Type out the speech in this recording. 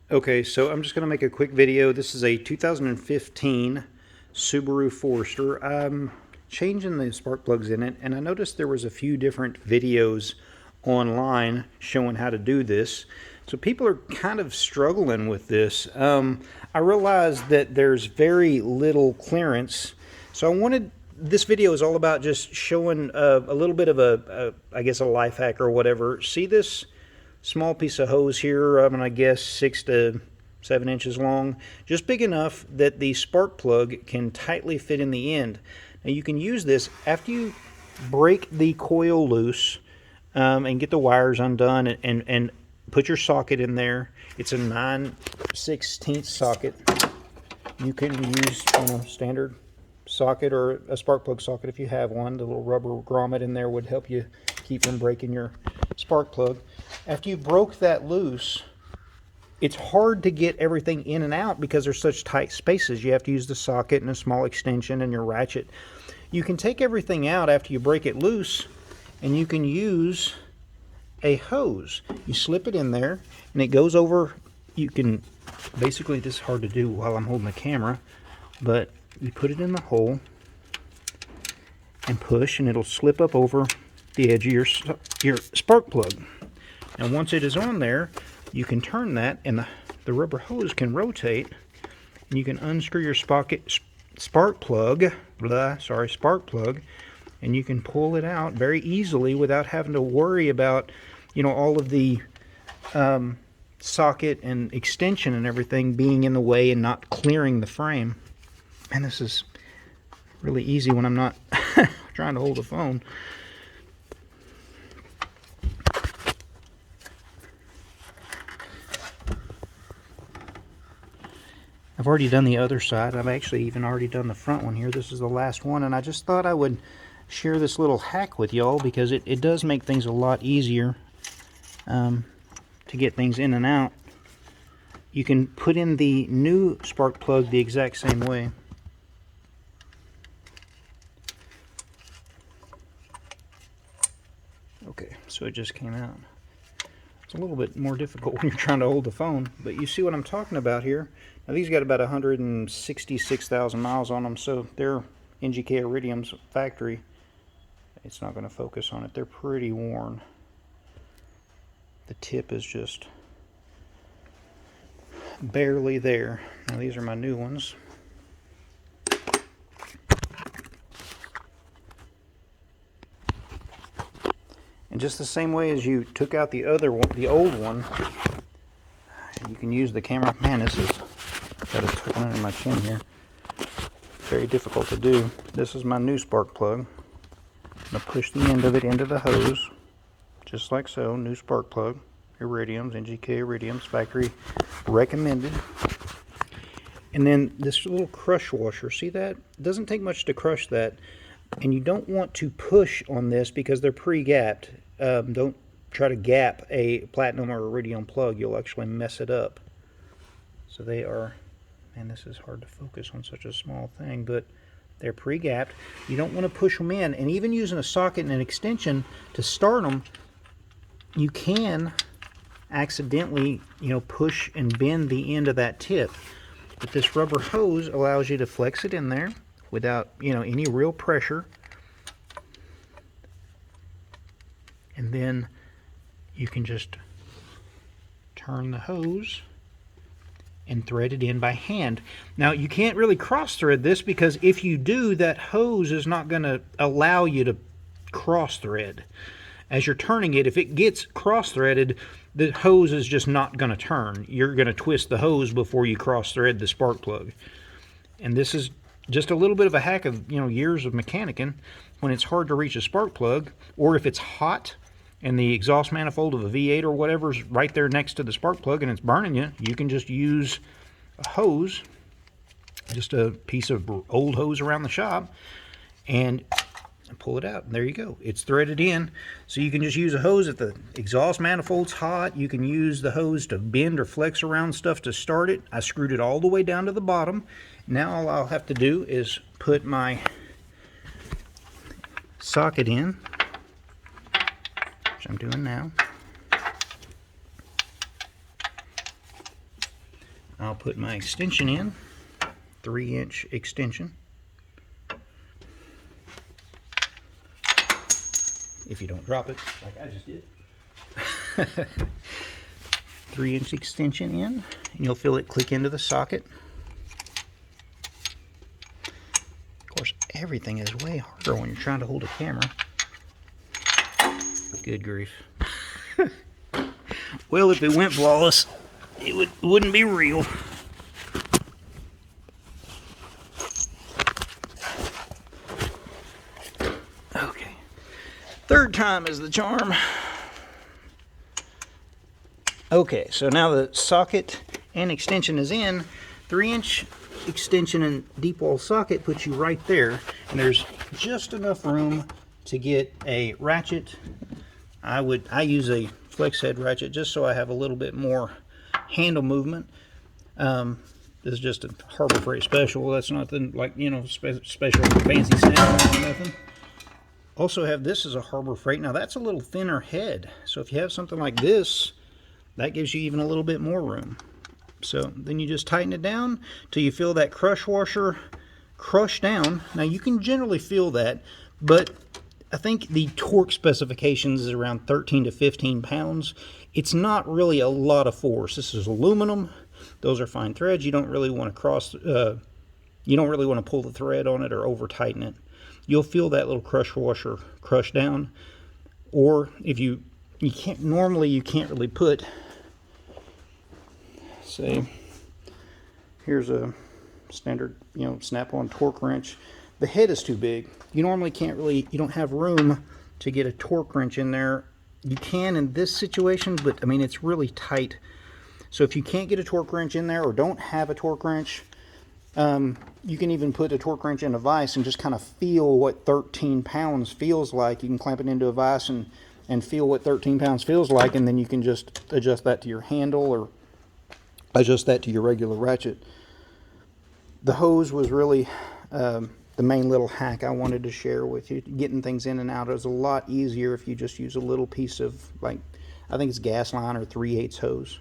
Okay, so I'm just going to make a quick video. This is a 2015 Subaru Forester. I'm changing the spark plugs in it, and I noticed there was a few different videos online showing how to do this. So people are kind of struggling with this. I realized that there's very little clearance. So this video is all about just showing a little bit of I guess a life hack or whatever. See this small piece of hose here, I'm gonna guess 6 to 7 inches long, just big enough that the spark plug can tightly fit in the end. Now you can use this after you break the coil loose and get the wires undone and put your socket in there. It's a 9/16 socket. You can use standard socket or a spark plug socket if you have one. The little rubber grommet in there would help you keep from breaking your spark plug. After you broke that loose, it's hard to get everything in and out because there's such tight spaces. You have to use the socket and a small extension and your ratchet. You can take everything out after you break it loose, and you can use a hose. You slip it in there and it goes over. You can basically, this is hard to do while I'm holding the camera, but you put it in the hole and push, and it'll slip up over the edge of your spark plug. And once it is on there, you can turn that, and the rubber hose can rotate, and you can unscrew your spark plug, and you can pull it out very easily without having to worry about, all of the socket and extension and everything being in the way and not clearing the frame. And this is really easy when I'm not trying to hold the phone. I've already done the other side. I've actually even already done the front one here. This is the last one, and I just thought I would share this little hack with y'all because it does make things a lot easier to get things in and out. You can put in the new spark plug the exact same way. Okay, so it just came out. It's a little bit more difficult when you're trying to hold the phone, but you see what I'm talking about here. Now these got about 166,000 miles on them, so they're NGK Iridium's factory. It's not going to focus on it. They're pretty worn. The tip is just barely there. Now these are my new ones. And just the same way as you took out the other one, the old one, you can use the camera. Man, this is got it tucked under my chin here. Very difficult to do. This is my new spark plug. I'm going to push the end of it into the hose, just like so. New spark plug, Iridiums, NGK Iridiums, factory recommended. And then this little crush washer, see that? It doesn't take much to crush that. And you don't want to push on this because they're pre-gapped. Don't try to gap a platinum or iridium plug. You'll actually mess it up. So they are, man, this is hard to focus on such a small thing, but they're pre-gapped. You don't want to push them in. And even using a socket and an extension to start them, you can accidentally, push and bend the end of that tip. But this rubber hose allows you to flex it in there without any real pressure, and then you can just turn the hose and thread it in by hand. Now you can't really cross thread this because if you do, that hose is not going to allow you to cross thread as you're turning it. If it gets cross threaded, the hose is just not going to turn. You're going to twist the hose before you cross thread the spark plug. And this is just a little bit of a hack of years of mechanicking. When it's hard to reach a spark plug, or if it's hot and the exhaust manifold of a V8 or whatever is right there next to the spark plug and it's burning you, you can just use a hose, just a piece of old hose around the shop, and pull it out, and there you go. It's threaded in. So you can just use a hose if the exhaust manifold's hot. You can use the hose to bend or flex around stuff to start it. I screwed it all the way down to the bottom. Now all I'll have to do is put my socket in, which I'm doing now. I'll put my extension in, 3-inch extension. If you don't drop it, like I just did. 3-inch extension in, and you'll feel it click into the socket. Of course, everything is way harder when you're trying to hold a camera. Good grief. Well, if it went flawless, it wouldn't be real. Okay. Third time is the charm. Okay, so now the socket and extension is in. 3-inch extension and deep wall socket puts you right there, and there's just enough room to get a ratchet. I use a flex head ratchet just so I have a little bit more handle movement. This is just a Harbor Freight special. That's nothing like, you know, special fancy snap or nothing. Also have this as a Harbor Freight. Now that's a little thinner head, so if you have something like this, that gives you even a little bit more room. So then you just tighten it down till you feel that crush washer crush down. Now you can generally feel that, but I think the torque specifications is around 13 to 15 pounds. It's not really a lot of force. This is aluminum. Those are fine threads. You don't really want to you don't really want to pull the thread on it or over tighten it. You'll feel that little crush washer crush down. Or if you can't really put, say, here's a standard, you know, snap-on torque wrench. The head is too big. You normally you don't have room to get a torque wrench in there. You can in this situation, but I mean, it's really tight. So if you can't get a torque wrench in there or don't have a torque wrench, you can even put a torque wrench in a vise and just kind of feel what 13 pounds feels like. You can clamp it into a vise and feel what 13 pounds feels like, and then you can just adjust that to your handle or adjust that to your regular ratchet. The hose was really the main little hack I wanted to share with you. Getting things in and out is a lot easier if you just use a little piece of, like, I think it's gas line or 3/8 hose.